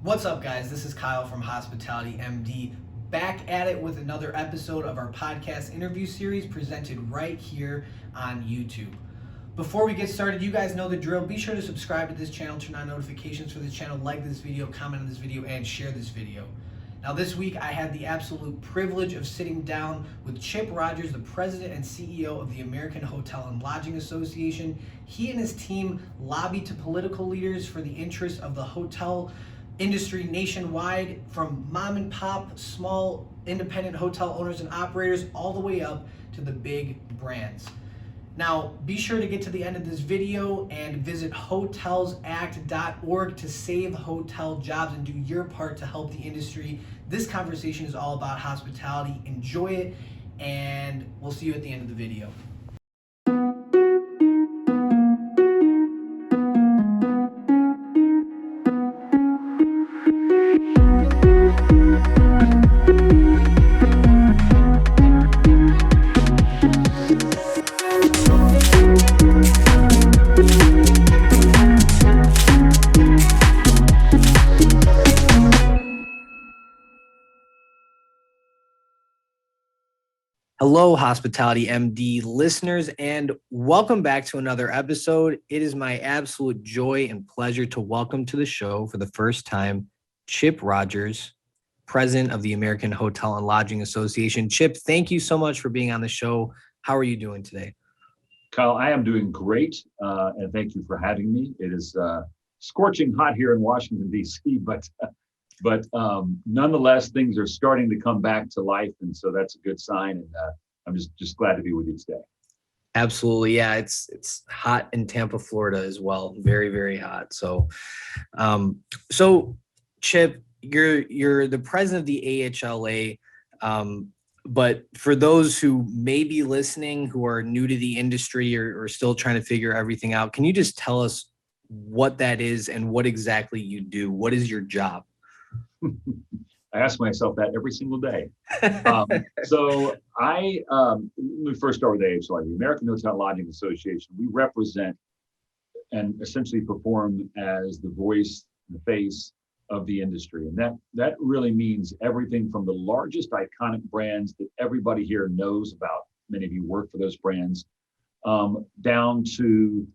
What's up, guys? This is Kyle from HospitalityMD, back at it with another episode of our podcast interview series presented right here on YouTube. Before we get started, you guys know the drill. Be sure to subscribe to this channel, turn on notifications for this channel, like this video, comment on this video, and share this video. Now, this week, I had the absolute privilege of sitting down with Chip Rogers, the president and CEO of the American Hotel and Lodging Association. He and his team lobbied to political leaders for the interests of the hotel industry nationwide, from mom and pop, small independent hotel owners and operators, all the way up to the big brands. Now, be sure to get to the end of this video and visit Hotelsackorg to save hotel jobs and do your part to help the industry. This conversation is all about hospitality. Enjoy it, and we'll see you at the end of the video. Hello, Hospitality MD listeners, and welcome back to another episode. It is my absolute joy and pleasure to welcome to the show for the first time Chip Rogers, president of the American Hotel and Lodging Association. Chip, thank you so much for being on the show. How are you doing today? Kyle, I am doing great, and thank you for having me. It is scorching hot here in Washington, D.C., but nonetheless, things are starting to come back to life, and so that's a good sign. And I'm just glad to be with you today. Absolutely, yeah. It's hot in Tampa, Florida, as well. Very, very hot. So Chip, you're the president of the AHLA. But for those who may be listening, who are new to the industry or still trying to figure everything out, can you just tell us what that is and what exactly you do? What is your job? I ask myself that every single day. Let me first start with AHLA, the American Hotel and Lodging Association. We represent and essentially perform as the voice, the face of the industry. And that really means everything from the largest iconic brands that everybody here knows about. Many of you work for those brands, down to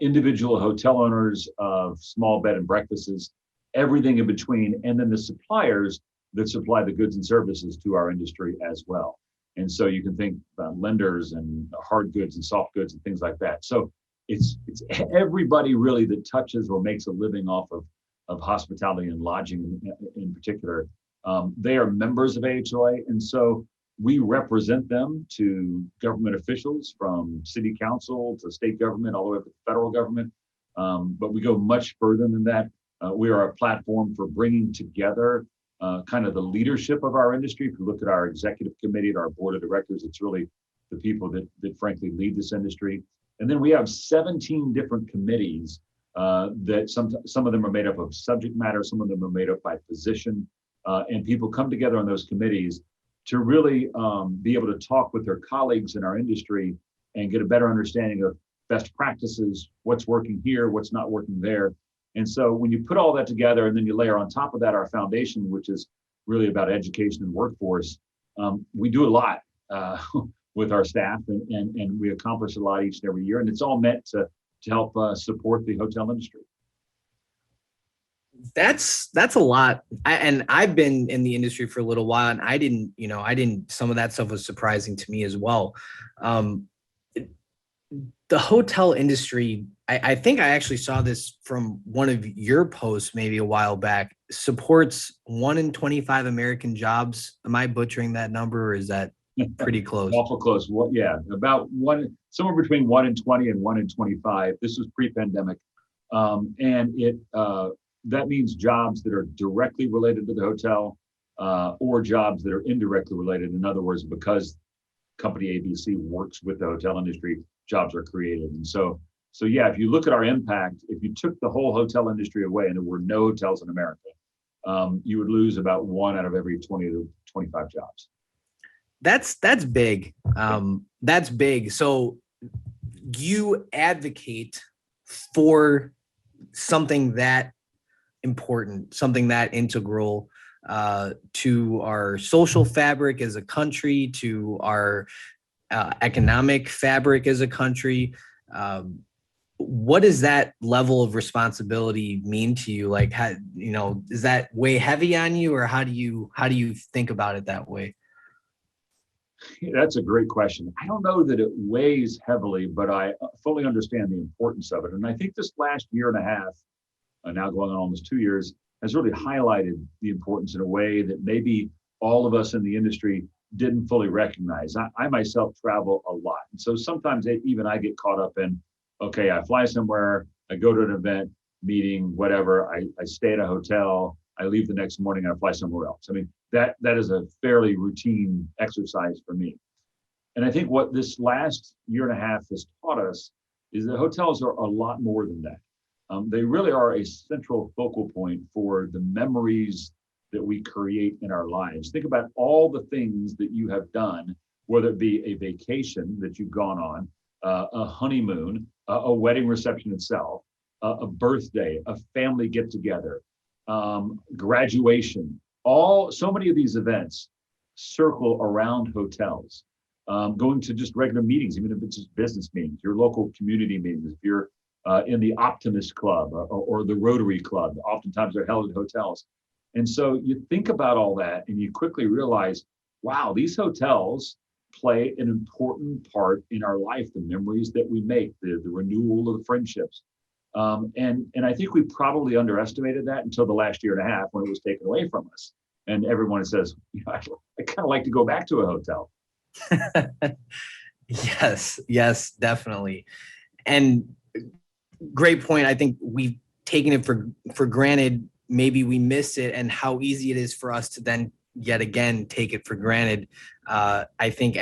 individual hotel owners of small bed and breakfasts, everything in between, and then the suppliers that supply the goods and services to our industry as well. And so you can think about lenders and hard goods and soft goods and things like that. So it's everybody really that touches or makes a living off of hospitality and lodging in particular. They are members of AHLA, and so we represent them to government officials, from city council to state government, all the way up to federal government. But we go much further than that. We are a platform for bringing together kind of the leadership of our industry. If you look at our executive committee, at our board of directors, it's really the people that frankly lead this industry. And then we have 17 different committees that some of them are made up of subject matter, some of them are made up by position, and people come together on those committees to really be able to talk with their colleagues in our industry and get a better understanding of best practices, what's working here, what's not working there. And so when you put all that together and then you layer on top of that our foundation, which is really about education and workforce, we do a lot with our staff, and we accomplish a lot each and every year. And it's all meant to help support the hotel industry. That's a lot. I've been in the industry for a little while, and I didn't, some of that stuff was surprising to me as well. The hotel industry, I think I actually saw this from one of your posts maybe a while back, supports 1 in 25 American jobs. Am I butchering that number, or is that pretty close? Awful close. Well, yeah, about somewhere between 1 in 20 and 1 in 25. This was pre-pandemic. And that means jobs that are directly related to the hotel, or jobs that are indirectly related. In other words, because company ABC works with the hotel industry, jobs are created. And so yeah, if you look at our impact, if you took the whole hotel industry away and there were no hotels in America, you would lose about 1 out of every 20 to 25 jobs. That's big. That's big. So you advocate for something that important, something that integral to our social fabric as a country, to our economic fabric as a country. What does that level of responsibility mean to you? Like, how, is that way heavy on you, or how do you think about it that way? That's a great question. I don't know that it weighs heavily, but I fully understand the importance of it. And I think this last year and a half, now going on almost 2 years, has really highlighted the importance in a way that maybe all of us in the industry didn't fully recognize. I myself travel a lot. And so sometimes even I get caught up in, okay, I fly somewhere, I go to an event, meeting, whatever, I stay at a hotel, I leave the next morning and I fly somewhere else. I mean, that is a fairly routine exercise for me. And I think what this last year and a half has taught us is that hotels are a lot more than that. They really are a central focal point for the memories that we create in our lives. Think about all the things that you have done, whether it be a vacation that you've gone on, a honeymoon, a wedding reception itself, a birthday, a family get together, graduation. So many of these events circle around hotels. Going to just regular meetings, even if it's just business meetings, your local community meetings, if you're in the Optimist Club or the Rotary Club, oftentimes they're held at hotels. And so you think about all that and you quickly realize, wow, these hotels play an important part in our life, the memories that we make, the renewal of the friendships. And I think we probably underestimated that until the last year and a half when it was taken away from us. And everyone says, I kind of like to go back to a hotel. Yes, definitely. And great point. I think we've taken it for granted. Maybe we miss it, and how easy it is for us to then yet again take it for granted. I think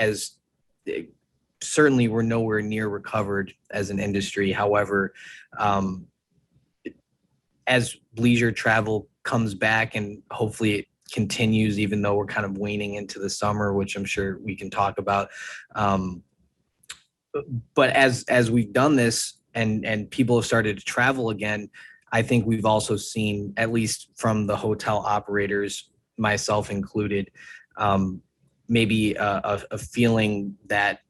certainly we're nowhere near recovered as an industry. However, as leisure travel comes back, and hopefully it continues, even though we're kind of waning into the summer, which I'm sure we can talk about. But as we've done this and people have started to travel again, I think we've also seen, at least from the hotel operators, myself included, maybe a feeling that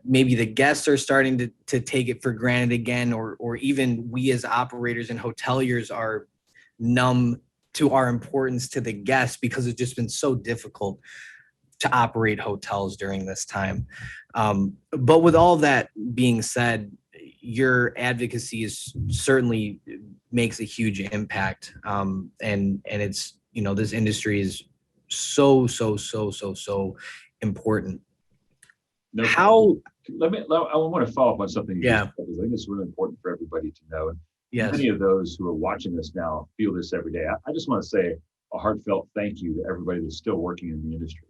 maybe the guests are starting to take it for granted again, or even we as operators and hoteliers are numb to our importance to the guests because it's just been so difficult to operate hotels during this time. But with all that being said, your advocacy certainly makes a huge impact. And it's, this industry is so important. No, How? I want to follow up on something you Yeah. just said, because I think it's really important for everybody to know. And Yes. many of those who are watching this now feel this every day. I just want to say a heartfelt thank you to everybody that's still working in the industry.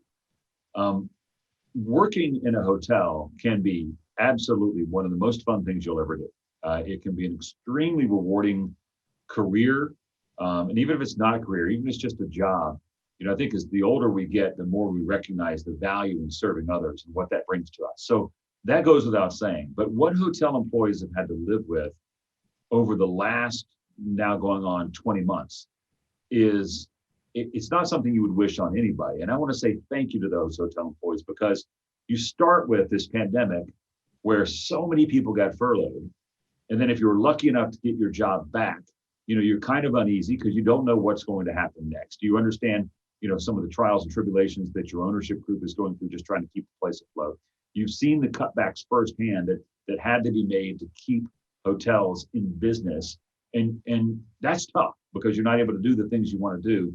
Working in a hotel can be absolutely one of the most fun things you'll ever do. It can be an extremely rewarding career. And even if it's not a career, even if it's just a job, I think as the older we get, the more we recognize the value in serving others and what that brings to us. So that goes without saying. But what hotel employees have had to live with over the last, now going on 20 months, is it's not something you would wish on anybody. And I want to say thank you to those hotel employees, because you start with this pandemic where so many people got furloughed. And then if you were lucky enough to get your job back, you're kind of uneasy because you don't know what's going to happen next. Do you understand, some of the trials and tribulations that your ownership group is going through, just trying to keep the place afloat? You've seen the cutbacks firsthand that had to be made to keep hotels in business. And that's tough because you're not able to do the things you want to do.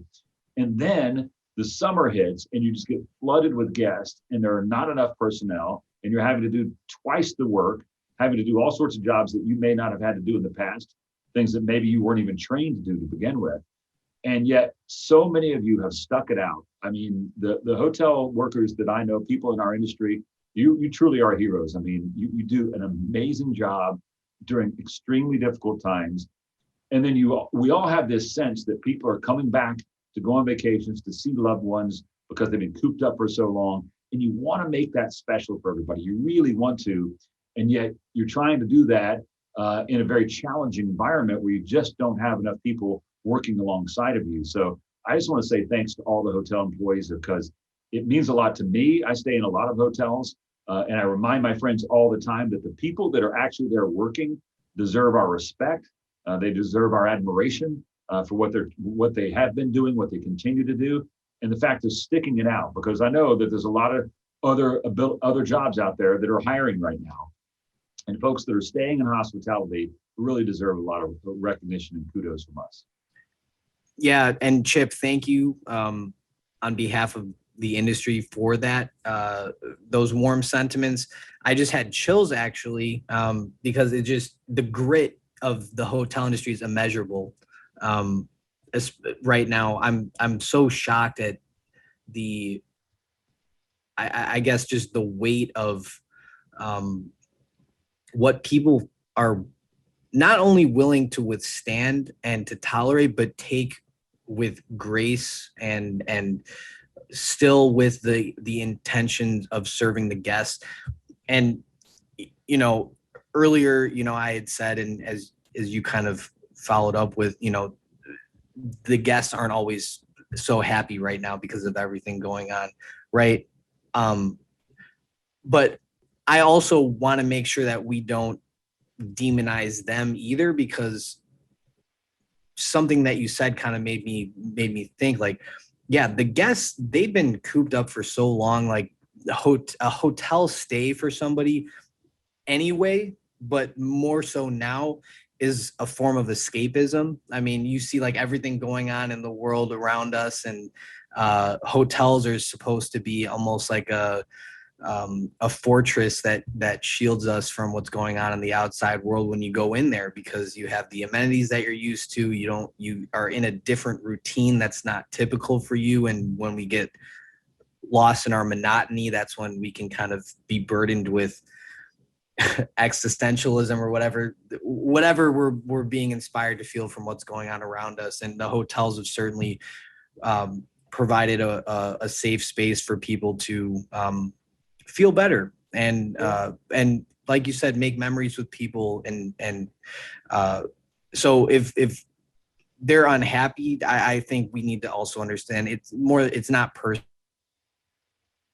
And then the summer hits and you just get flooded with guests, and there are not enough personnel, and you're having to do twice the work, having to do all sorts of jobs that you may not have had to do in the past, things that maybe you weren't even trained to do to begin with. And yet so many of you have stuck it out. I mean, the hotel workers that I know, people in our industry, you truly are heroes. I mean, you do an amazing job during extremely difficult times. And then we all have this sense that people are coming back to go on vacations, to see loved ones because they've been cooped up for so long. And you want to make that special for everybody. You really want to. And yet you're trying to do that in a very challenging environment where you just don't have enough people working alongside of you. So I just want to say thanks to all the hotel employees, because it means a lot to me. I stay in a lot of hotels, and I remind my friends all the time that the people that are actually there working deserve our respect. They deserve our admiration for what they have been doing, what they continue to do, and the fact of sticking it out. Because I know that there's a lot of other jobs out there that are hiring right now, and folks that are staying in hospitality really deserve a lot of recognition and kudos from us. Yeah, and Chip, thank you on behalf of the industry for that, those warm sentiments. I just had chills actually, because the grit of the hotel industry is immeasurable. Right now, I'm so shocked at I guess just the weight of what people are not only willing to withstand and to tolerate, but take with grace and still with the intention of serving the guests. And earlier, I had said, and as you kind of followed up with, the guests aren't always so happy right now because of everything going on, right? But I also want to make sure that we don't demonize them either, because something that you said kind of made me think, like, yeah, the guests, they've been cooped up for so long, like a hotel stay for somebody anyway, but more so now, is a form of escapism. I mean, you see like everything going on in the world around us, and hotels are supposed to be almost like a fortress that shields us from what's going on in the outside world when you go in there, because you have the amenities that you're used to. You are in a different routine that's not typical for you. And when we get lost in our monotony, that's when we can kind of be burdened with existentialism or whatever we're being inspired to feel from what's going on around us. And the hotels have certainly provided a safe space for people to feel better and like you said, make memories with people. And so if they're unhappy, I think we need to also understand it's not personal.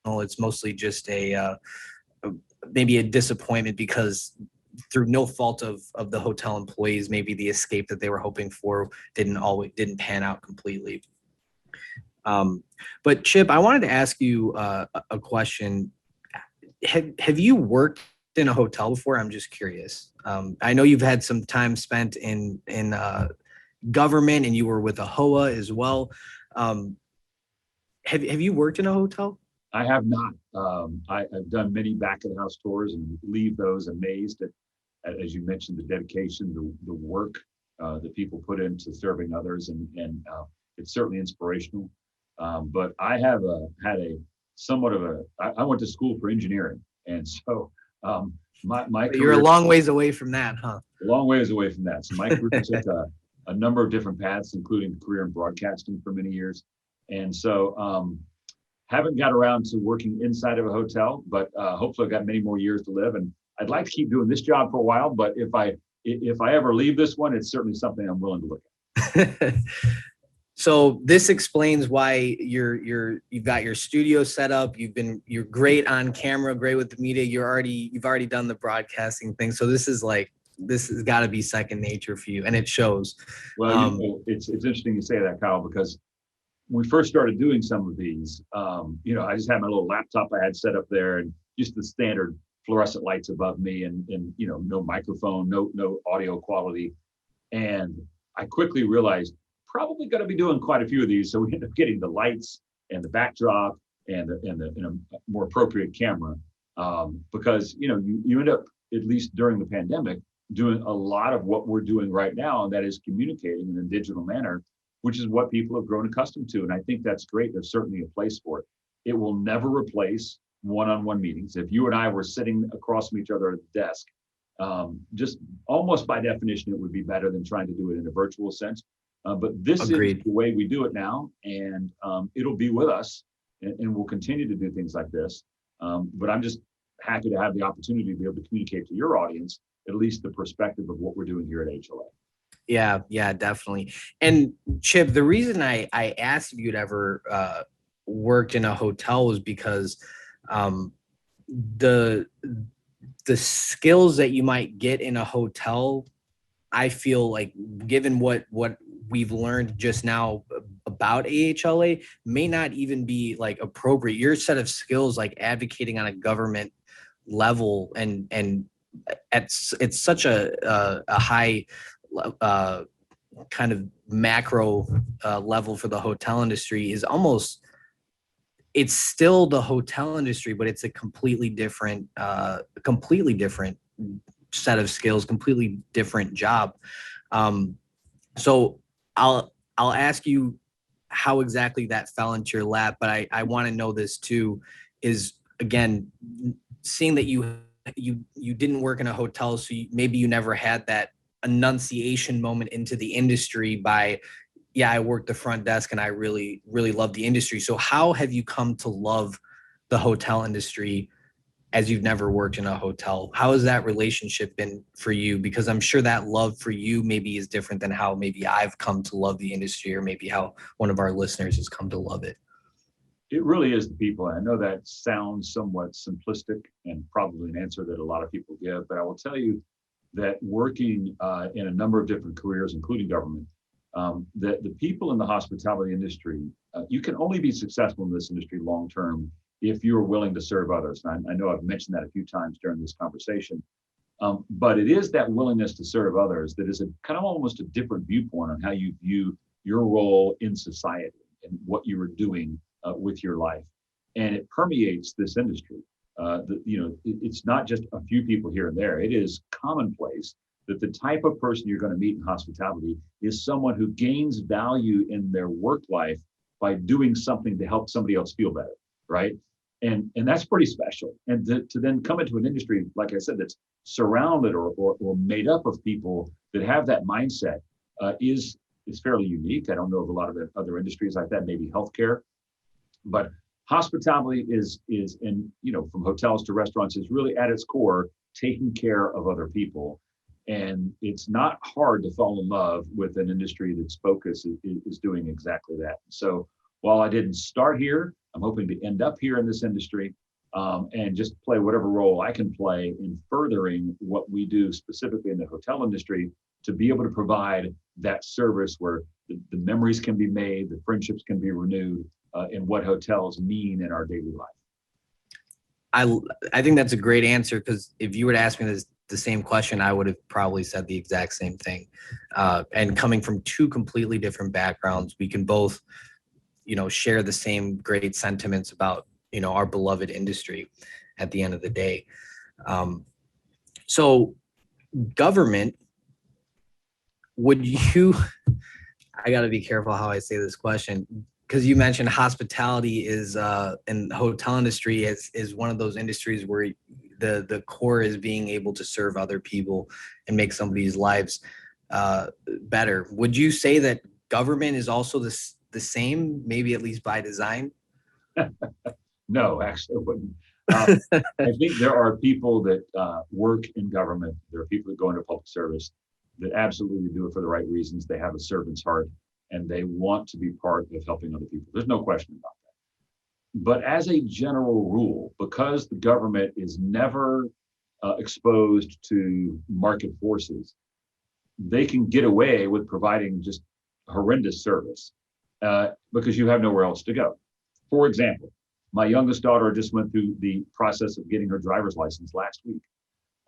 It's mostly just maybe a disappointment because through no fault of the hotel employees, maybe the escape that they were hoping for didn't pan out completely. But Chip, I wanted to ask you a question. Have you worked in a hotel before? I'm just curious. I know you've had some time spent in government, and you were with AHLA as well. Have you worked in a hotel? I have not. I've done many back of the house tours and leave those amazed at, as you mentioned, the dedication, the work that people put into serving others, and it's certainly inspirational. But I have had I went to school for engineering, and so my career, you're a long ways away from that, huh? A long ways away from that. So my career took a number of different paths, including a career in broadcasting for many years, and so. Haven't got around to working inside of a hotel, but hopefully I've got many more years to live, and I'd like to keep doing this job for a while. But if I ever leave this one, it's certainly something I'm willing to look at. So this explains why you've got your studio set up. You're great on camera, great with the media. You've already done the broadcasting thing. So this has got to be second nature for you, and it shows. Well, it's interesting you say that, Kyle, because when we first started doing some of these, I just had my little laptop I had set up there, and just the standard fluorescent lights above me, and no microphone, no audio quality. And I quickly realized probably going to be doing quite a few of these. So we ended up getting the lights and the backdrop and a more appropriate camera, because you end up, at least during the pandemic, doing a lot of what we're doing right now, and that is communicating in a digital manner, which is what people have grown accustomed to. And I think that's great. There's certainly a place for it. It will never replace one-on-one meetings. If you and I were sitting across from each other at the desk, just almost by definition, it would be better than trying to do it in a virtual sense. But this Agreed. is the way we do it now, and it'll be with us, and we'll continue to do things like this. But I'm just happy to have the opportunity to be able to communicate to your audience at least the perspective of what we're doing here at HLA. Yeah, definitely. And Chip, the reason I asked if you'd ever worked in a hotel was because the skills that you might get in a hotel, I feel like, given what we've learned just now about AHLA, may not even be like appropriate. Your set of skills, like advocating on a government level, and it's such a high kind of macro level for the hotel industry, is almost, it's still the hotel industry, but it's a completely different set of skills, completely different job. So I'll ask you how exactly that fell into your lap, but I want to know this too, is, again, seeing that you didn't work in a hotel, so maybe you never had that enunciation moment into the industry by, yeah, I worked the front desk and I really, really love the industry. So how have you come to love the hotel industry as you've never worked in a hotel? How has that relationship been for you? Because I'm sure that love for you maybe is different than how maybe I've come to love the industry, or maybe how one of our listeners has come to love it. It really is the people. I know that sounds somewhat simplistic and probably an answer that a lot of people give, but I will tell you that working in a number of different careers, including government, that the people in the hospitality industry, you can only be successful in this industry long-term if you're willing to serve others. And I know I've mentioned that a few times during this conversation, but it is that willingness to serve others that is a kind of almost a different viewpoint on how you view your role in society and what you are doing with your life. And it permeates this industry. It's not just a few people here and there. It is commonplace that the type of person you're going to meet in hospitality is someone who gains value in their work life by doing something to help somebody else feel better, right? And that's pretty special. And to then come into an industry, like I said, that's surrounded or made up of people that have that mindset is fairly unique. I don't know of a lot of other industries like that, maybe healthcare, but hospitality is in, from hotels to restaurants, is really at its core taking care of other people. And it's not hard to fall in love with an industry that's focus is doing exactly that. So while I didn't start here, I'm hoping to end up here in this industry and just play whatever role I can play in furthering what we do specifically in the hotel industry, to be able to provide that service where the memories can be made, the friendships can be renewed, and what hotels mean in our daily life. I think that's a great answer, because if you were to ask me the same question, I would have probably said the exact same thing. And coming from two completely different backgrounds, we can both, share the same great sentiments about, our beloved industry at the end of the day. So government, I got to be careful how I say this question, because you mentioned hospitality is and the hotel industry is one of those industries where the core is being able to serve other people and make somebody's lives better. Would you say that government is also the same, maybe at least by design? No, actually, I wouldn't. I think there are people that work in government. There are people that go into public service that absolutely do it for the right reasons. They have a servant's heart and they want to be part of helping other people. There's no question about that. But as a general rule, because the government is never exposed to market forces, they can get away with providing just horrendous service because you have nowhere else to go. For example, my youngest daughter just went through the process of getting her driver's license last week.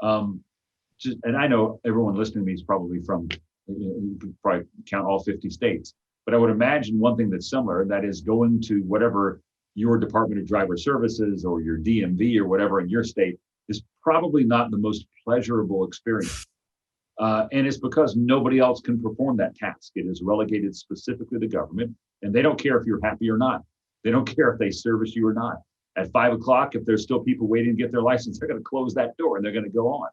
And I know everyone listening to me is probably from, you could probably count all 50 states, but I would imagine one thing that's similar, that is going to whatever your Department of Driver Services or your DMV or whatever in your state is probably not the most pleasurable experience. And it's because nobody else can perform that task. It is relegated specifically to government, and they don't care if you're happy or not. They don't care if they service you or not. At 5 o'clock, if there's still people waiting to get their license, they're going to close that door and they're going to go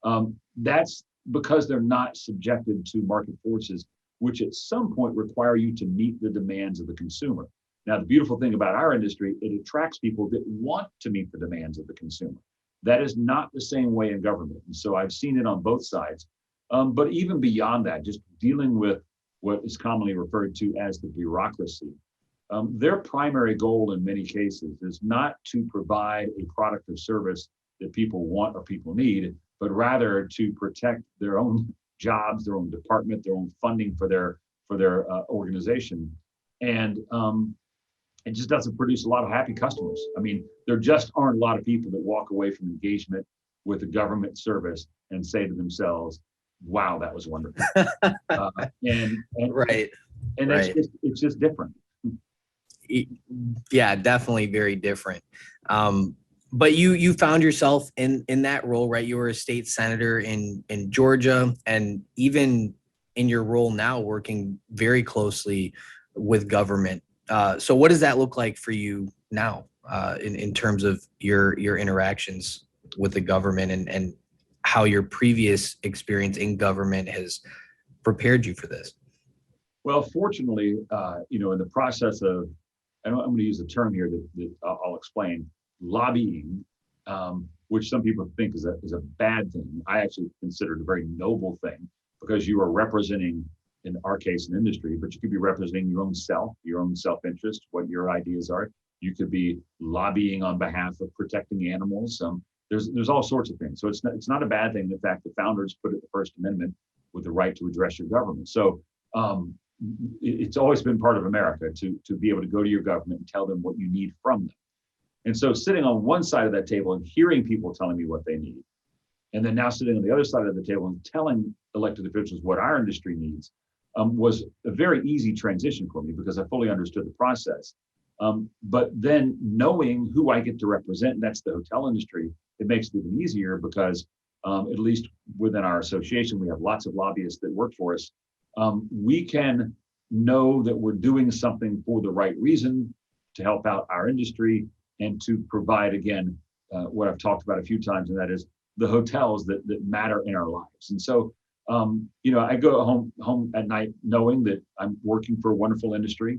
on. That's because they're not subjected to market forces, which at some point require you to meet the demands of the consumer. Now, the beautiful thing about our industry, it attracts people that want to meet the demands of the consumer. That is not the same way in government. And so I've seen it on both sides. But even beyond that, just dealing with what is commonly referred to as the bureaucracy, their primary goal in many cases is not to provide a product or service that people want or people need, but rather to protect their own jobs, their own department, their own funding for their organization. And it just doesn't produce a lot of happy customers. I mean, there just aren't a lot of people that walk away from engagement with a government service and say to themselves, wow, that was wonderful. and Right. And right. it's just different. Yeah, definitely very different. But you found yourself in that role, right? You were a state senator in Georgia, and even in your role now, working very closely with government. So what does that look like for you now, in terms of your interactions with the government, and how your previous experience in government has prepared you for this? Well, fortunately, in the process of, I'm going to use a term here that I'll explain, lobbying, which some people think is a bad thing. I actually consider it a very noble thing, because you are representing, in our case, an industry, but you could be representing your own self, your own self-interest, what your ideas are. You could be lobbying on behalf of protecting animals. There's all sorts of things. So it's not a bad thing. In fact, the founders put it in the First Amendment with the right to address your government. So it's always been part of America to be able to go to your government and tell them what you need from them. And so sitting on one side of that table and hearing people telling me what they need, and then now sitting on the other side of the table and telling elected officials what our industry needs, was a very easy transition for me, because I fully understood the process. But then knowing who I get to represent, and that's the hotel industry, it makes it even easier, because at least within our association, we have lots of lobbyists that work for us. We can know that we're doing something for the right reason, to help out our industry and to provide, again, what I've talked about a few times, and that is the hotels that matter in our lives. And so, I go home at night knowing that I'm working for a wonderful industry,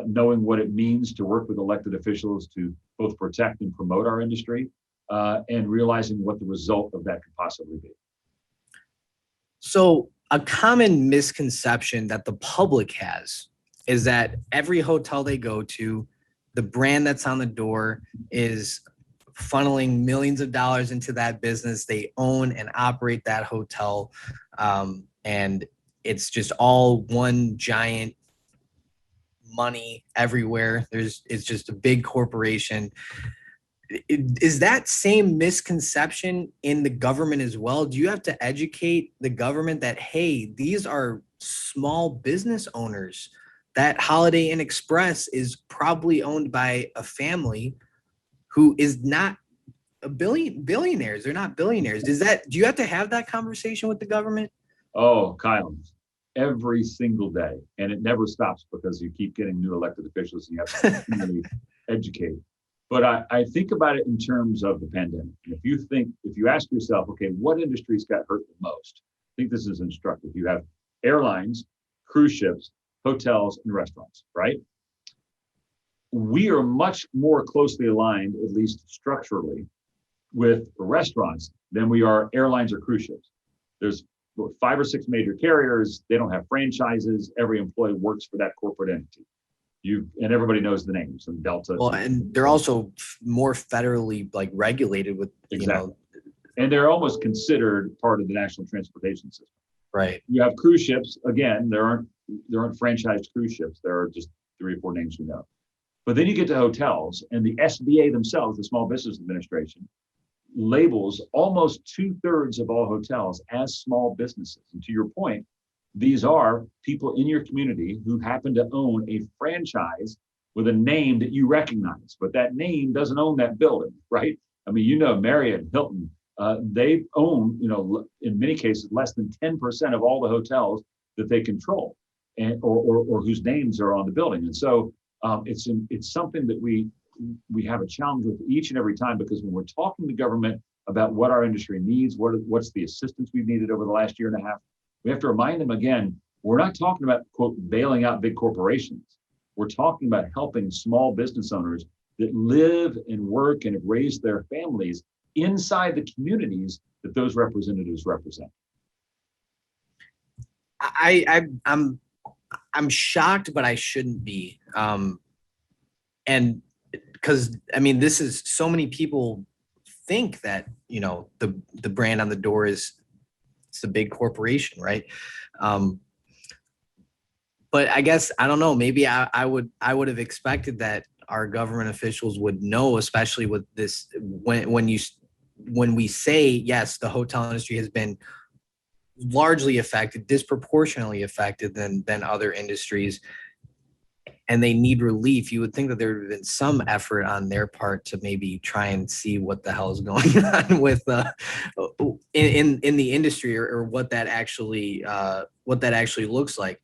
knowing what it means to work with elected officials to both protect and promote our industry, and realizing what the result of that could possibly be. So a common misconception that the public has is that every hotel they go to, the brand that's on the door is funneling millions of dollars into that business. They own and operate that hotel. And it's just all one giant money everywhere. It's just a big corporation. Is that same misconception in the government as well? Do you have to educate the government that, hey, these are small business owners? That Holiday Inn Express is probably owned by a family who is not billionaires. They're not billionaires. Do you have to have that conversation with the government? Oh, Kyle, every single day. And it never stops, because you keep getting new elected officials and you have to continually educate. But I think about it in terms of the pandemic. And if you ask yourself, okay, what industries got hurt the most? I think this is instructive. You have airlines, cruise ships, hotels, and restaurants, right? We are much more closely aligned, at least structurally, with restaurants than we are airlines or cruise ships. There's 5 or 6 major carriers. They don't have franchises. Every employee works for that corporate entity. And everybody knows the names, and Delta. Well, and they're also more federally regulated with, exactly. And they're almost considered part of the national transportation system. Right. You have cruise ships. Again, there aren't franchised cruise ships. There are just 3 or 4 names we know. But then you get to hotels, and the SBA themselves, the Small Business Administration, labels almost 2/3 of all hotels as small businesses. And to your point, these are people in your community who happen to own a franchise with a name that you recognize, but that name doesn't own that building, right? I mean, Marriott, Hilton, they own, in many cases, less than 10% of all the hotels that they control, and or whose names are on the building. And so it's something that we have a challenge with each and every time, because when we're talking to government about what our industry needs, what's the assistance we've needed over the last year and a half, we have to remind them again, we're not talking about, quote, bailing out big corporations. We're talking about helping small business owners that live and work and have raised their families inside the communities that those representatives represent. I'm shocked, but I shouldn't be. And because I mean, this is so many people think that, you know, the brand on the door it's a big corporation, right? But I guess, I don't know, maybe I would have expected that our government officials would know, especially with this, when we say, yes, the hotel industry has been largely affected, disproportionately affected than other industries, and they need relief. You would think that there would have been some effort on their part to maybe try and see what the hell is going on with in the industry, or what that actually looks like.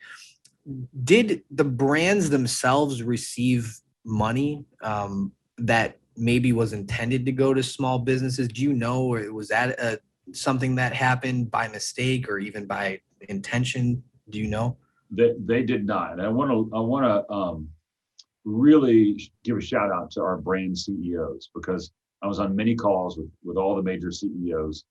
Did the brands themselves receive money that maybe was intended to go to small businesses? Do you know, or was that something that happened by mistake or even by intention? Do you know? They did not. And I want to really give a shout out to our brand CEOs, because I was on many calls with all the major CEOs,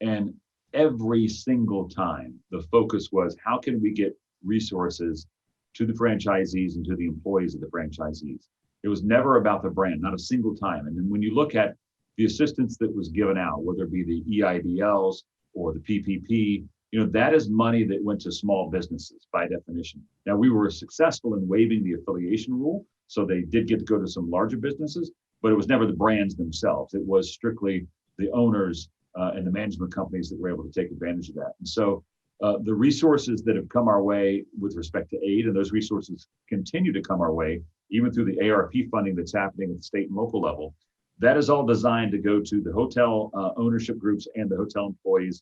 and every single time the focus was, how can we get resources to the franchisees and to the employees of the franchisees? It was never about the brand, not a single time. And then when you look at the assistance that was given out, whether it be the EIDLs or the PPP, you know, that is money that went to small businesses by definition. Now, we were successful in waiving the affiliation rule, so they did get to go to some larger businesses, but it was never the brands themselves. It was strictly the owners and the management companies that were able to take advantage of that. And so the resources that have come our way with respect to aid, and those resources continue to come our way, even through the ARP funding that's happening at the state and local level, that is all designed to go to the hotel ownership groups and the hotel employees.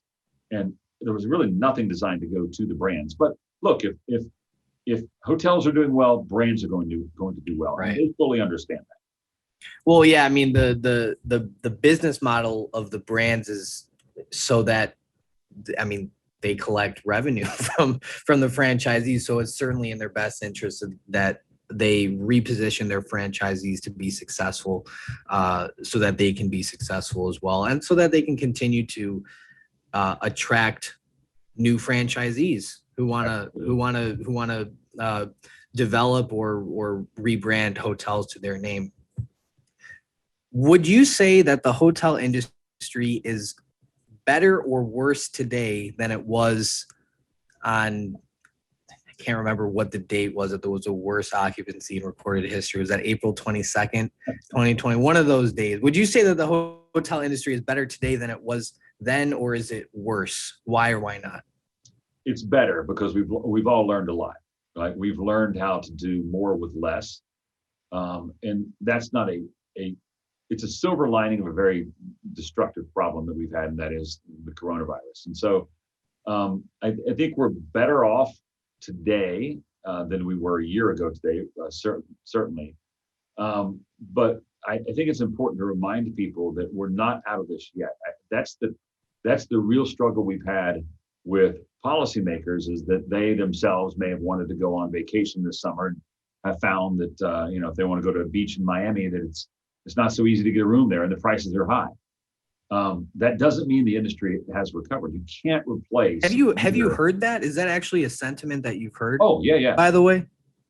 And there was really nothing designed to go to the brands. But look, if hotels are doing well, brands are going to do well. Right. And they fully understand that. Well, yeah, I mean, the business model of the brands is so that, I mean, they collect revenue from the franchisees. So it's certainly in their best interest that they reposition their franchisees to be successful, so that they can be successful as well, and so that they can continue to attract new franchisees who want to develop or rebrand hotels to their name. Would you say that the hotel industry is better or worse today than it was on, I can't remember what the date was, that there was a worst occupancy in recorded history? Was that April 22nd, 2020? One of those days. Would you say that the hotel industry is better today than it was then, or is it worse? Why or why not? It's better because we've all learned a lot. Like, we've learned how to do more with less. And that's not it's a silver lining of a very destructive problem that we've had, and that is the coronavirus. And so I think we're better off today than we were a year ago today, certainly. But I think it's important to remind people that we're not out of this yet. That's the real struggle we've had with policymakers, is that they themselves may have wanted to go on vacation this summer and have found that if they want to go to a beach in Miami, that it's not so easy to get a room there and the prices are high. That doesn't mean the industry has recovered. You can't replace. Have you heard that? Is that actually a sentiment that you've heard? Oh, yeah. By the way,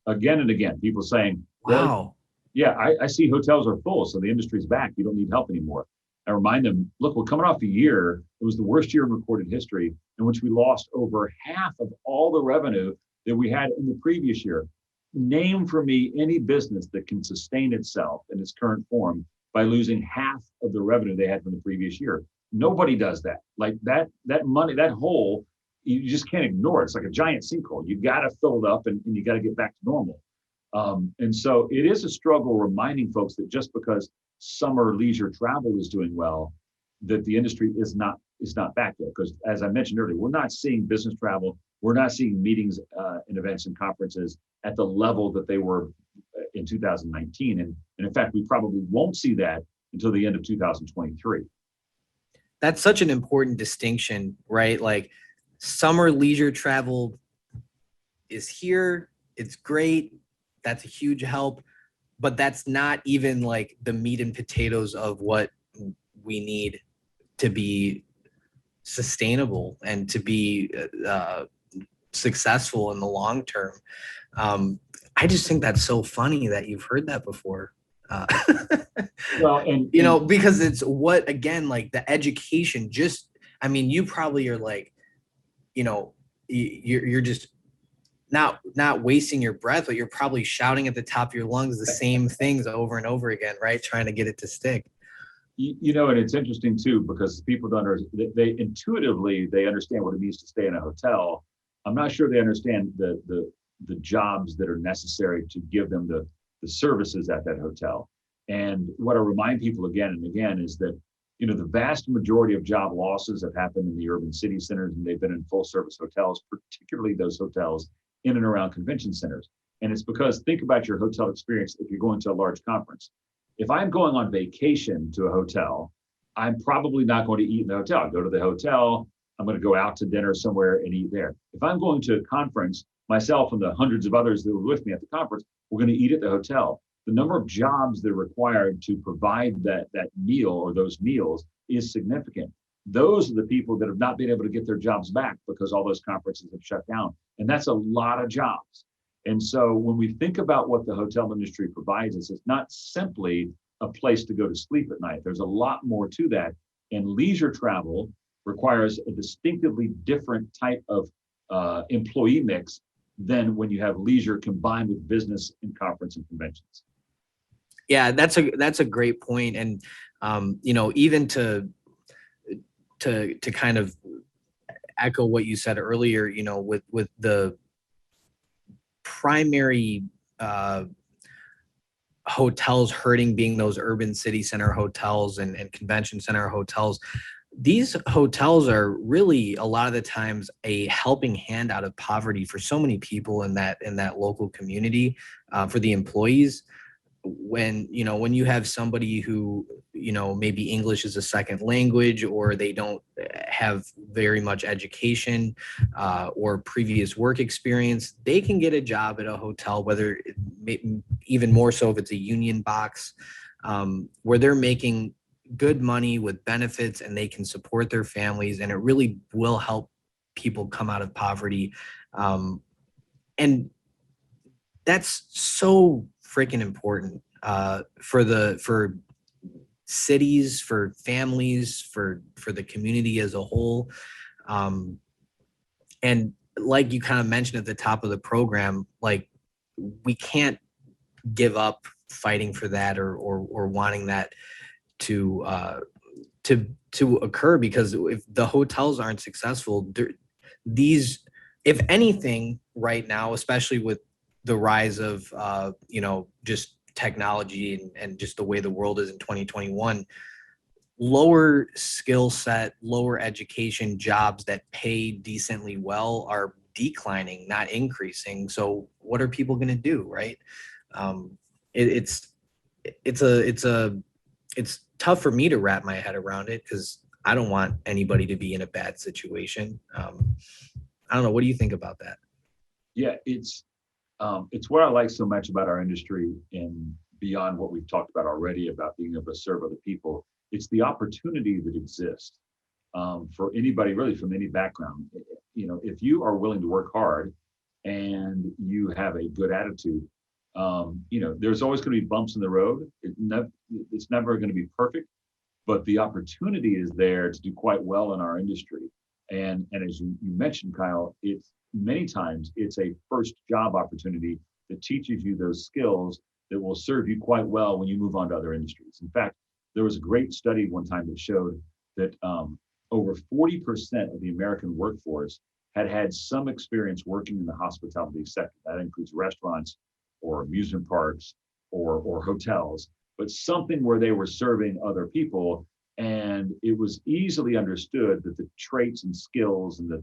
again and again, people saying, wow. Yeah, I see hotels are full, so the industry's back. You don't need help anymore. I remind them, look, we're coming off a year. It was the worst year in recorded history, in which we lost over half of all the revenue that we had in the previous year. Name for me any business that can sustain itself in its current form by losing half of the revenue they had from the previous year. Nobody does that. Like that money, that hole, you just can't ignore it. It's like a giant sinkhole. You got to fill it up, and you got to get back to normal. And so it is a struggle reminding folks that just because summer leisure travel is doing well, that the industry is not back yet. Because as I mentioned earlier, we're not seeing business travel. We're not seeing meetings and events and conferences at the level that they were in 2019. And in fact, we probably won't see that until the end of 2023. That's such an important distinction, right? Like, summer leisure travel is here. It's great. That's a huge help. But that's not even like the meat and potatoes of what we need to be sustainable and to be successful in the long term. I just think that's so funny that you've heard that before. Well, and you know, because it's what, again, like the education, just, I mean, you probably are like, you know, you're just not wasting your breath, but you're probably shouting at the top of your lungs the same things over and over again, right? Trying to get it to stick. you know, and it's interesting too, because people don't understand, they intuitively, they understand what it means to stay in a hotel. I'm not sure they understand the jobs that are necessary to give them the services at that hotel. And what I remind people again and again is that, you know, the vast majority of job losses have happened in the urban city centers, and they've been in full service hotels, particularly those hotels in and around convention centers. And it's because, think about your hotel experience if you're going to a large conference. If I'm going on vacation to a hotel, I'm probably not going to eat in the hotel. I go to the hotel, I'm going to go out to dinner somewhere and eat there. If I'm going to a conference, myself and the hundreds of others that were with me at the conference, we're going to eat at the hotel. The number of jobs that are required to provide that meal or those meals is significant. Those are the people that have not been able to get their jobs back because all those conferences have shut down. And that's a lot of jobs. And so when we think about what the hotel industry provides us, it's not simply a place to go to sleep at night. There's a lot more to that. And leisure travel requires a distinctively different type of employee mix than when you have leisure combined with business and conference and conventions. Yeah, that's a great point. And you know, even to kind of echo what you said earlier, you know, with the primary hotels hurting being those urban city center hotels and convention center hotels. These hotels are really a lot of the times a helping hand out of poverty for so many people in that local community, for the employees. When you have somebody who, you know, maybe English is a second language, or they don't have very much education or previous work experience, they can get a job at a hotel, whether even more so if it's a union box, where they're making good money with benefits and they can support their families, and it really will help people come out of poverty. And that's so freaking important for cities, for families, for the community as a whole. And like you kind of mentioned at the top of the program, like, we can't give up fighting for that or wanting that to occur, because if the hotels aren't successful, these, if anything, right now, especially with the rise of you know, just technology and just the way the world is in 2021, lower skill set, lower education jobs that pay decently well are declining, not increasing. So what are people going to do, right? It's tough for me to wrap my head around it, because I don't want anybody to be in a bad situation. I don't know. What do you think about that? Yeah, it's what I like so much about our industry, and beyond what we've talked about already about being able to serve other people. It's the opportunity that exists for anybody, really, from any background. You know, if you are willing to work hard and you have a good attitude, you know, there's always going to be bumps in the road. It's never going to be perfect, but the opportunity is there to do quite well in our industry. And as you mentioned, Kyle, it's many times it's a first job opportunity that teaches you those skills that will serve you quite well when you move on to other industries. In fact, there was a great study one time that showed that over 40% of the American workforce had some experience working in the hospitality sector. That includes restaurants or amusement parks or hotels, but something where they were serving other people. And it was easily understood that the traits and skills and the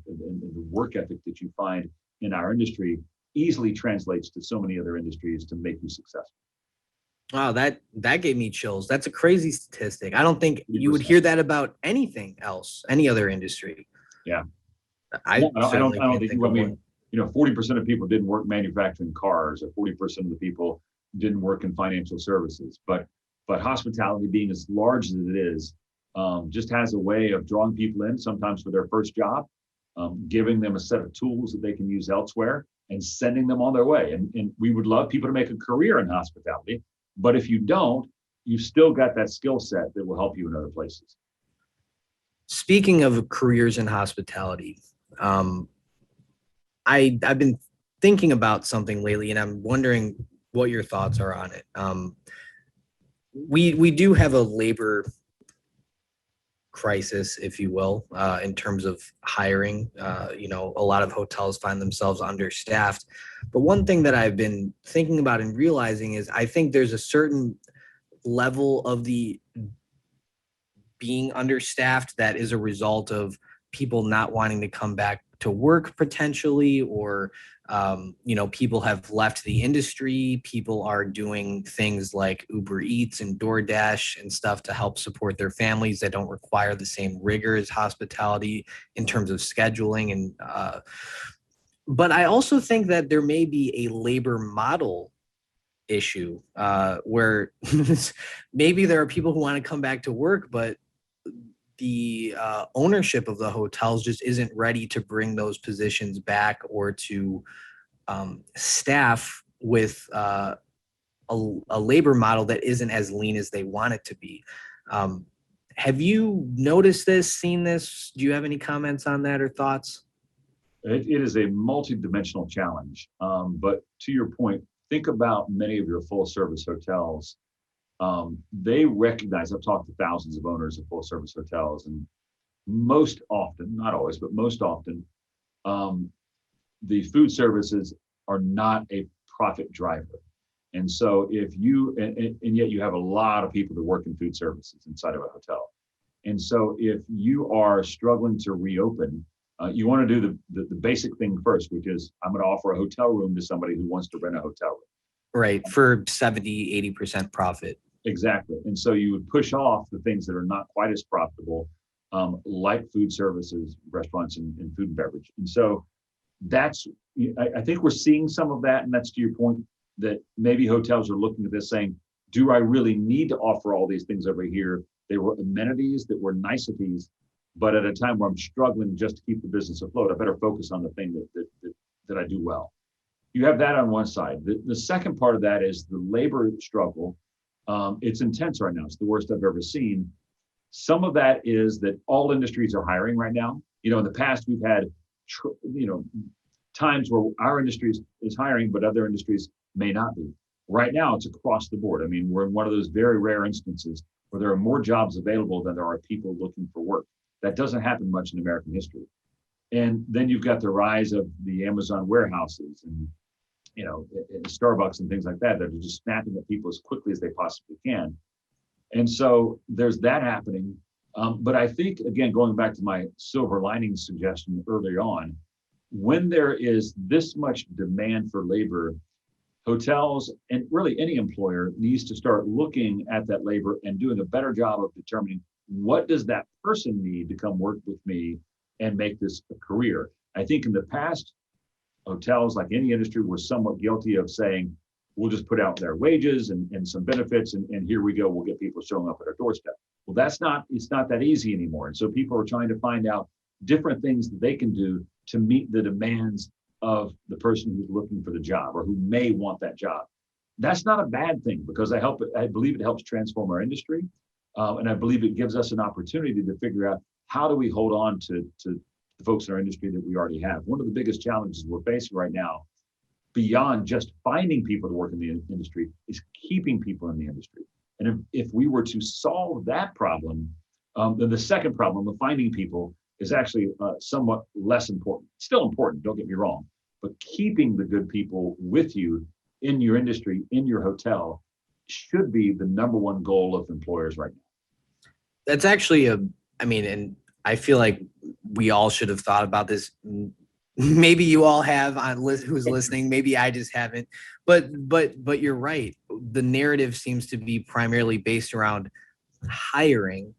work ethic that you find in our industry easily translates to so many other industries to make you successful. Wow, that gave me chills. That's a crazy statistic. I don't think you would hear that about anything else, any other industry. Yeah. I don't think I mean, you know, 40% of people didn't work manufacturing cars, or 40% of the people didn't work in financial services. But hospitality, being as large as it is, just has a way of drawing people in, sometimes for their first job, giving them a set of tools that they can use elsewhere and sending them on their way. And we would love people to make a career in hospitality, but if you don't, you've still got that skill set that will help you in other places. Speaking of careers in hospitality, I've been thinking about something lately, and I'm wondering what your thoughts are on it. We do have a labor crisis, if you will, in terms of hiring. A lot of hotels find themselves understaffed. But one thing that I've been thinking about and realizing is I think there's a certain level of the being understaffed that is a result of people not wanting to come back to work potentially, or people have left the industry. People are doing things like Uber Eats and DoorDash and stuff to help support their families that don't require the same rigor as hospitality in terms of scheduling. And but I also think that there may be a labor model issue where maybe there are people who want to come back to work, but the ownership of the hotels just isn't ready to bring those positions back or to staff with a labor model that isn't as lean as they want it to be. Have you noticed this, seen this? Do you have any comments on that or thoughts? It is a multi-dimensional challenge. But to your point, think about many of your full service hotels. They recognize, I've talked to thousands of owners of full service hotels, and most often, not always, but most often, the food services are not a profit driver. And so if you, and yet you have a lot of people that work in food services inside of a hotel. And so if you are struggling to reopen, you want to do the basic thing first, which is I'm going to offer a hotel room to somebody who wants to rent a hotel room. Right, for 70, 80% profit. Exactly. And so you would push off the things that are not quite as profitable, like food services, restaurants, and food and beverage. And so I think we're seeing some of that. And that's to your point, that maybe hotels are looking at this saying, do I really need to offer all these things over here? They were amenities that were niceties, but at a time where I'm struggling just to keep the business afloat, I better focus on the thing that I do well. You have that on one side. The second part of that is the labor struggle. It's intense right now. It's the worst I've ever seen. Some of that is that all industries are hiring right now. In the past, we've had, times where our industry is hiring, but other industries may not be. Right now, it's across the board. I mean, we're in one of those very rare instances where there are more jobs available than there are people looking for work. That doesn't happen much in American history. And then you've got the rise of the Amazon warehouses and Starbucks and things like that are just snapping at people as quickly as they possibly can. And so there's that happening. But I think, again, going back to my silver lining suggestion earlier on, when there is this much demand for labor, hotels and really any employer needs to start looking at that labor and doing a better job of determining what does that person need to come work with me and make this a career. I think in the past, hotels, like any industry, were somewhat guilty of saying, we'll just put out their wages and some benefits, and here we go, we'll get people showing up at our doorstep. Well, it's not that easy anymore. And so people are trying to find out different things that they can do to meet the demands of the person who's looking for the job or who may want that job. That's not a bad thing, because I believe it helps transform our industry. And I believe it gives us an opportunity to figure out how do we hold on to the folks in our industry that we already have. One of the biggest challenges we're facing right now, beyond just finding people to work in the industry, is keeping people in the industry. And if we were to solve that problem, then the second problem of finding people is actually somewhat less important. Still important, don't get me wrong, but keeping the good people with you in your industry, in your hotel, should be the number one goal of employers right now. That's actually and I feel like we all should have thought about this. Maybe you all have who's listening. Maybe I just haven't. But you're right. The narrative seems to be primarily based around hiring,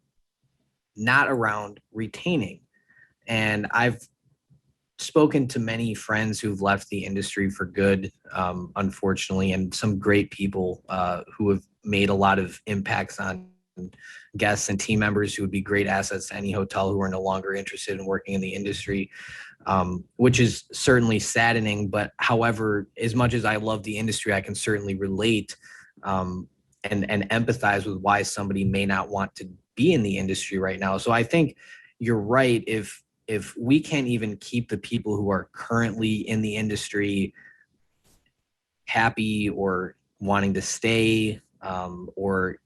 not around retaining. And I've spoken to many friends who've left the industry for good, unfortunately, and some great people who have made a lot of impacts on guests and team members who would be great assets to any hotel who are no longer interested in working in the industry, which is certainly saddening. But however, as much as I love the industry, I can certainly relate and empathize with why somebody may not want to be in the industry right now. So I think you're right. If we can't even keep the people who are currently in the industry happy or wanting to stay, or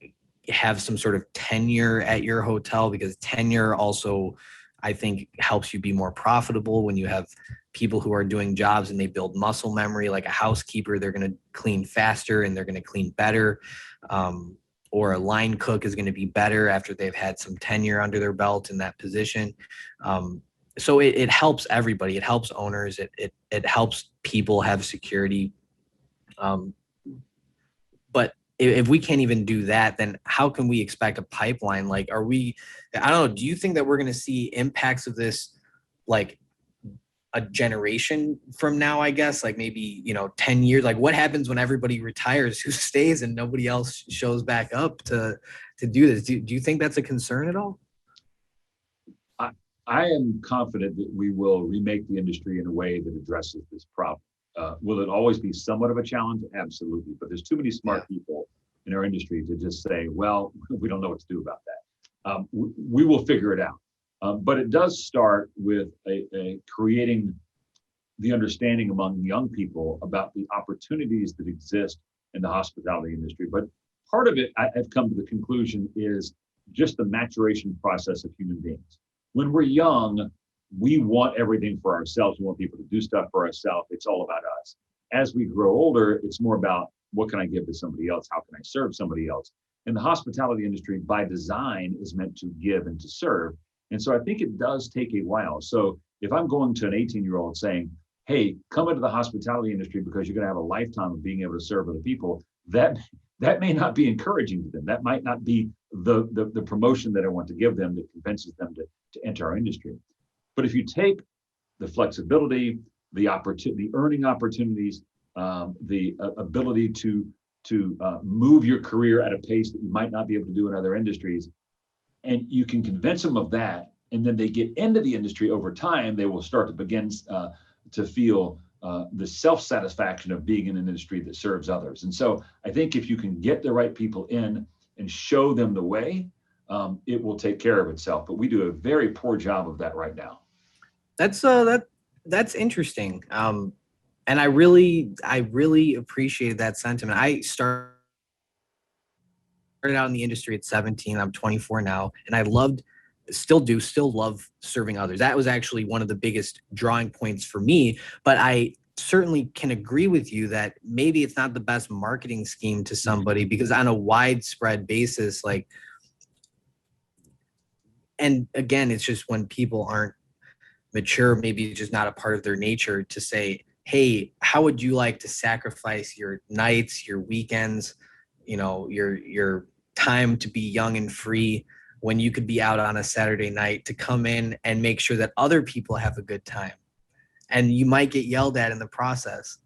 have some sort of tenure at your hotel, because tenure also, I think, helps you be more profitable when you have people who are doing jobs and they build muscle memory. Like a housekeeper, they're going to clean faster and they're going to clean better. Or a line cook is going to be better after they've had some tenure under their belt in that position. So it helps everybody. It helps owners. It helps people have security. But if we can't even do that, then how can we expect a pipeline? Like, I don't know, do you think that we're going to see impacts of this like a generation from now, I guess, like maybe, 10 years? Like what happens when everybody retires, who stays and nobody else shows back up to do this? Do you think that's a concern at all? I am confident that we will remake the industry in a way that addresses this problem. Will it always be somewhat of a challenge? Absolutely. But there's too many smart people in our industry to just say, well, we don't know what to do about that. We will figure it out. But it does start with creating the understanding among young people about the opportunities that exist in the hospitality industry. But part of it, I've come to the conclusion, is just the maturation process of human beings. When we're young, we want everything for ourselves. We want people to do stuff for ourselves. It's all about us. As we grow older, it's more about what can I give to somebody else? How can I serve somebody else? And the hospitality industry by design is meant to give and to serve. And so I think it does take a while. So if I'm going to an 18-year-old saying, hey, come into the hospitality industry because you're going to have a lifetime of being able to serve other people, that may not be encouraging to them. That might not be the promotion that I want to give them that convinces them to enter our industry. But if you take the flexibility, the earning opportunities, the ability to move your career at a pace that you might not be able to do in other industries, and you can convince them of that, and then they get into the industry over time, they will start to begin to feel the self-satisfaction of being in an industry that serves others. And so I think if you can get the right people in and show them the way, it will take care of itself. But we do a very poor job of that right now. That's interesting. And I really appreciated that sentiment. I started out in the industry at 17. I'm 24 now, and I still love serving others. That was actually one of the biggest drawing points for me. But I certainly can agree with you that maybe it's not the best marketing scheme to somebody, because on a widespread basis, like, and again, it's just when people aren't mature, maybe it's just not a part of their nature to say, hey, how would you like to sacrifice your nights, your weekends, your time to be young and free when you could be out on a Saturday night to come in and make sure that other people have a good time? And you might get yelled at in the process.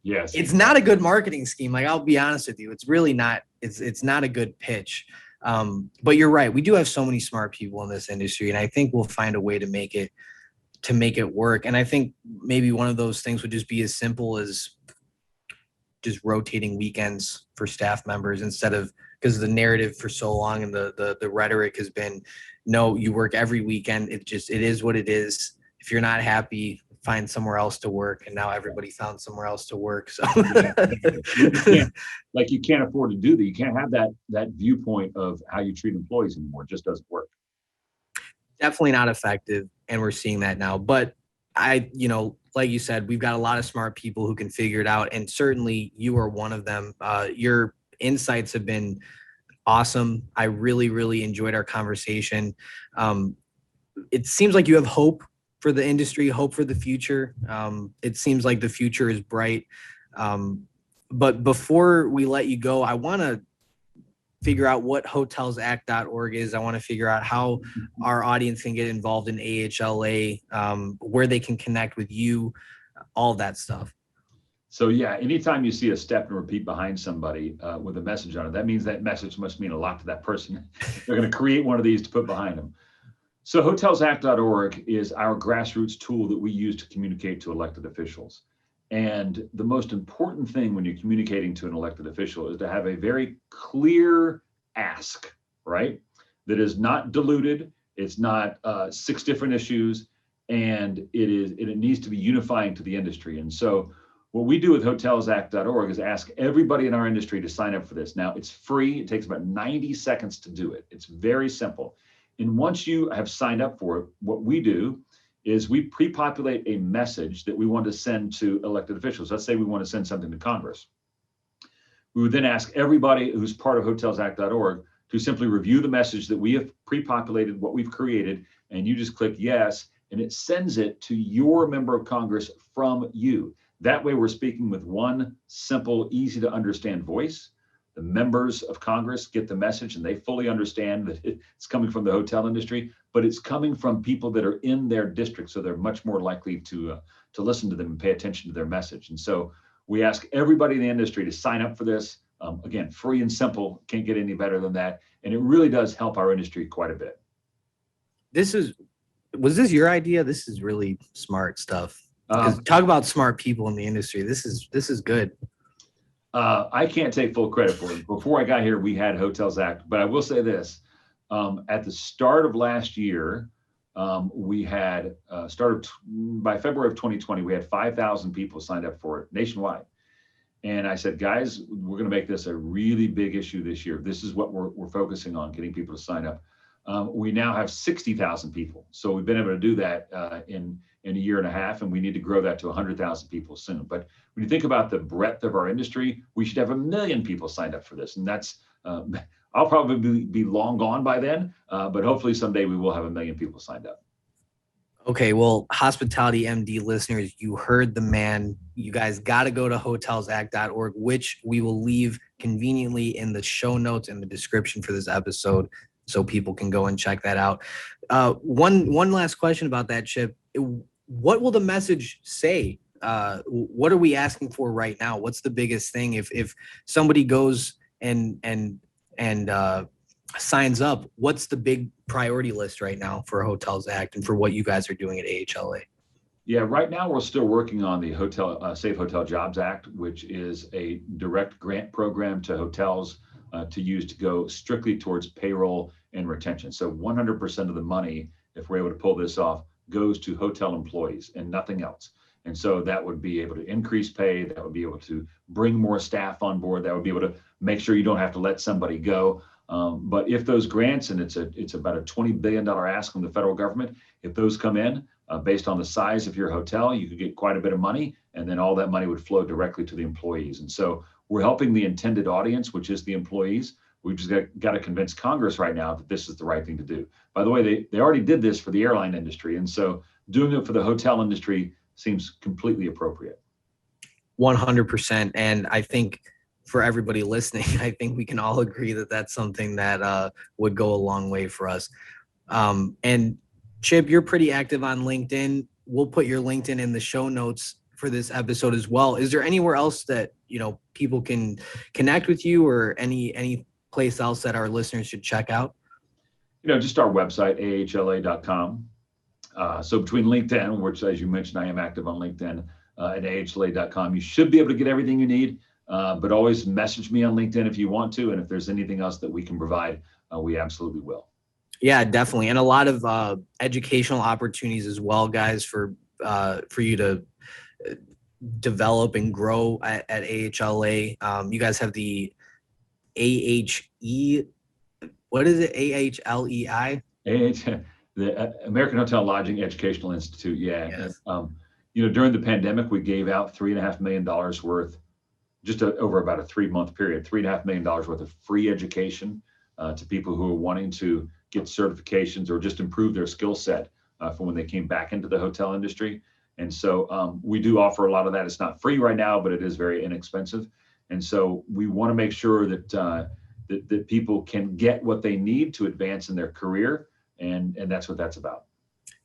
Yes. It's not a good marketing scheme. Like, I'll be honest with you, it's really not, it's not a good pitch. But you're right. We do have so many smart people in this industry, and I think we'll find a way to make it work. And I think maybe one of those things would just be as simple as just rotating weekends for staff members, instead of, because the narrative for so long and the rhetoric has been, no, you work every weekend. It is what it is. If you're not happy, find somewhere else to work. And now everybody found somewhere else to work. So you can't afford to do that. You can't have that viewpoint of how you treat employees anymore. It just doesn't work. Definitely not effective. And we're seeing that now. But like you said, we've got a lot of smart people who can figure it out. And certainly you are one of them. Your insights have been awesome. I really, really enjoyed our conversation. It seems like you have hope for the industry, hope for the future. It seems like the future is bright. But before we let you go, I want to figure out what Hotelsackorg is. I want to figure out how our audience can get involved in AHLA, where they can connect with you, all that stuff. So yeah, anytime you see a step and repeat behind somebody with a message on it, that means that message must mean a lot to that person. They're going to create one of these to put behind them. So Hotelsackorg is our grassroots tool that we use to communicate to elected officials. And the most important thing when you're communicating to an elected official is to have a very clear ask, right? That is not diluted. It's not 6 different issues, and it needs to be unifying to the industry. And so what we do with Hotelsackorg is ask everybody in our industry to sign up for this. Now, it's free. It takes about 90 seconds to do it. It's very simple. And once you have signed up for it, what we do is we pre-populate a message that we want to send to elected officials. Let's say we want to send something to Congress. We would then ask everybody who's part of Hotelsackorg to simply review the message that we have pre-populated, what we've created, and you just click yes, and it sends it to your member of Congress from you. That way we're speaking with one simple, easy to understand voice. The members of Congress get the message and they fully understand that it's coming from the hotel industry, but it's coming from people that are in their district. So they're much more likely to listen to them and pay attention to their message. And so we ask everybody in the industry to sign up for this. Again, free and simple, can't get any better than that. And it really does help our industry quite a bit. Was this your idea? This is really smart stuff. Talk about smart people in the industry. This is good. I can't take full credit for it. Before I got here, we had Hotels Act, but I will say this. At the start of last year, we had by February of 2020, we had 5,000 people signed up for it nationwide. And I said, guys, we're going to make this a really big issue this year. This is what we're focusing on, getting people to sign up. We now have 60,000 people. So we've been able to do that in a year and a half, and we need to grow that to 100,000 people soon. But when you think about the breadth of our industry, we should have 1 million people signed up for this. And that's, I'll probably be long gone by then, but hopefully someday we will have 1 million people signed up. Okay, well, HospitalityMD listeners, you heard the man. You guys got to go to hotelsackorg, which we will leave conveniently in the show notes and the description for this episode, so people can go and check that out. One last question about that, Chip. What will the message say? What are we asking for right now? What's the biggest thing? If somebody goes and signs up, what's the big priority list right now for Hotels Act and for what you guys are doing at AHLA? Yeah, right now we're still working on the Safe Hotel Jobs Act, which is a direct grant program to hotels to use to go strictly towards payroll and retention. So 100% of the money, if we're able to pull this off, goes to hotel employees and nothing else. And so that would be able to increase pay, that would be able to bring more staff on board, that would be able to make sure you don't have to let somebody go. But if those grants, and it's about a $20 billion ask from the federal government, if those come in based on the size of your hotel, you could get quite a bit of money, and then all that money would flow directly to the employees. And so we're helping the intended audience, which is the employees. We've just got to convince Congress right now that this is the right thing to do. By the way, they already did this for the airline industry. And so doing it for the hotel industry seems completely appropriate. 100%. And I think for everybody listening, I think we can all agree that that's something that would go a long way for us. And Chip, you're pretty active on LinkedIn. We'll put your LinkedIn in the show notes for this episode as well. Is there anywhere else that, people can connect with you, or any place else that our listeners should check out? Just our website, ahla.com. So between LinkedIn, which, as you mentioned, I am active on LinkedIn, and ahla.com, you should be able to get everything you need. But always message me on LinkedIn if you want to. And if there's anything else that we can provide, we absolutely will. Yeah, definitely. And a lot of educational opportunities as well, guys, for you to develop and grow at AHLA. You guys have the AHE, what is it? AHLEI? The American Hotel Lodging Educational Institute. Yeah. Yes. During the pandemic, we gave out $3.5 million worth, just over about a 3-month period, $3.5 million worth of free education to people who are wanting to get certifications or just improve their skill set for when they came back into the hotel industry. And so we do offer a lot of that. It's not free right now, but it is very inexpensive. And so we want to make sure that that people can get what they need to advance in their career. And that's what that's about.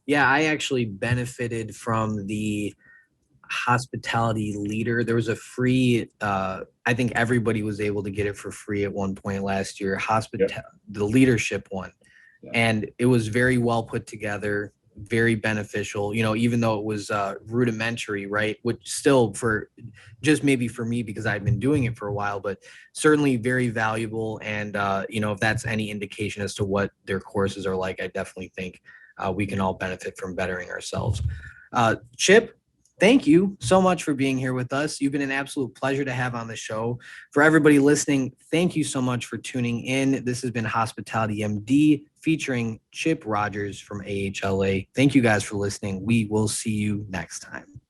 Yeah, I actually benefited from the hospitality leader. There was a free, I think everybody was able to get it for free at one point last year, the leadership one. Yeah. And it was very well put together, very beneficial, even though it was rudimentary, right? Which still maybe for me, because I've been doing it for a while, but certainly very valuable. And, if that's any indication as to what their courses are like, I definitely think we can all benefit from bettering ourselves. Chip, thank you so much for being here with us. You've been an absolute pleasure to have on the show. For everybody listening, thank you so much for tuning in. This has been Hospitality MD featuring Chip Rogers from AHLA. Thank you guys for listening. We will see you next time.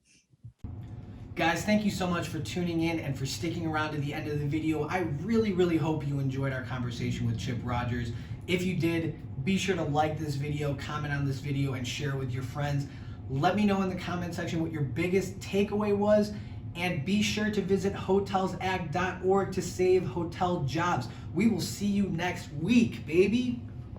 Guys, thank you so much for tuning in and for sticking around to the end of the video. I really, really hope you enjoyed our conversation with Chip Rogers. If you did, be sure to like this video, comment on this video, and share it with your friends. Let me know in the comment section what your biggest takeaway was, and be sure to visit Hotelsackorg to save hotel jobs. We will see you next week, baby.